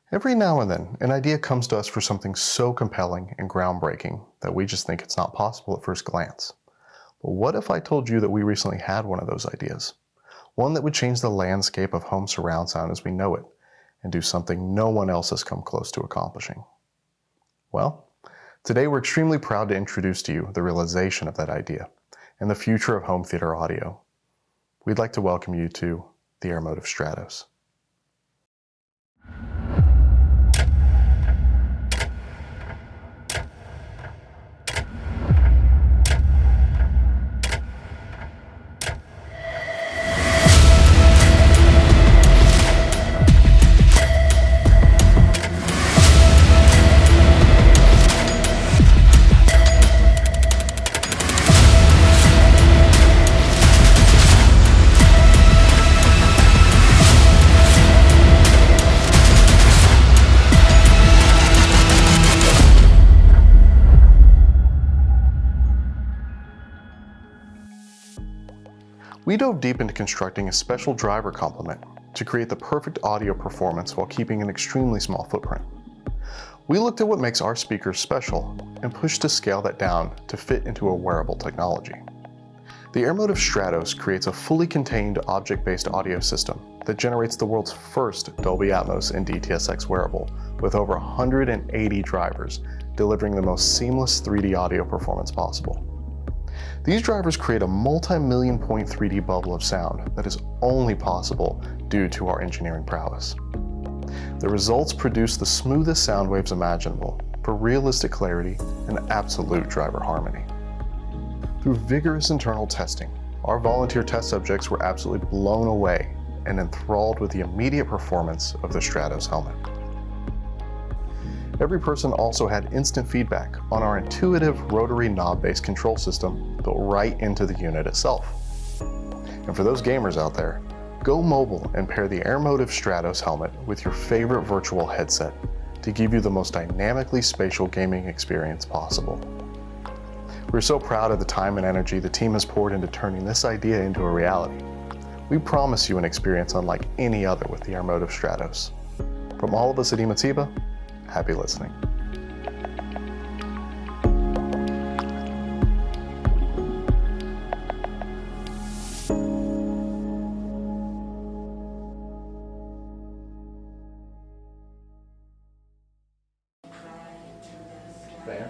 Every now and then, an idea comes to us for something so compelling and groundbreaking that we just think it's not possible at first glance. But what if I told you that we recently had one of those ideas? One that would change the landscape of home surround sound as we know it, and do something no one else has come close to accomplishing. Well, today we're extremely proud to introduce to you the realization of that idea, and the future of home theater audio. We'd like to welcome you to the Emotiva Stratos. We dove deep into constructing a special driver complement to create the perfect audio performance while keeping an extremely small footprint. We looked at what makes our speakers special and pushed to scale that down to fit into a wearable technology. The Emotiva Stratos creates a fully contained object-based audio system that generates the world's first Dolby Atmos and DTS wearable with over 180 drivers, delivering the most seamless 3D audio performance possible. These drivers create a multi-million point 3D bubble of sound that is only possible due to our engineering prowess. The results produce the smoothest sound waves imaginable for realistic clarity and absolute driver harmony. Through vigorous internal testing, our volunteer test subjects were absolutely blown away and enthralled with the immediate performance of the Stratos helmet. Every person also had instant feedback on our intuitive rotary knob-based control system built right into the unit itself. And for those gamers out there, go mobile and pair the Emotiva Stratos helmet with your favorite virtual headset to give you the most dynamically spatial gaming experience possible. We're so proud of the time and energy the team has poured into turning this idea into a reality. We promise you an experience unlike any other with the Emotiva Stratos. From all of us at Emotiva, happy listening. There.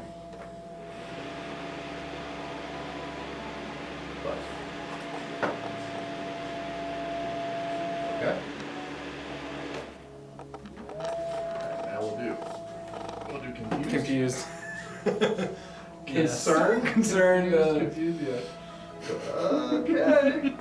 Okay. Now we'll do confused. Confused. Concerned? Concerned. Confused, yeah. Okay.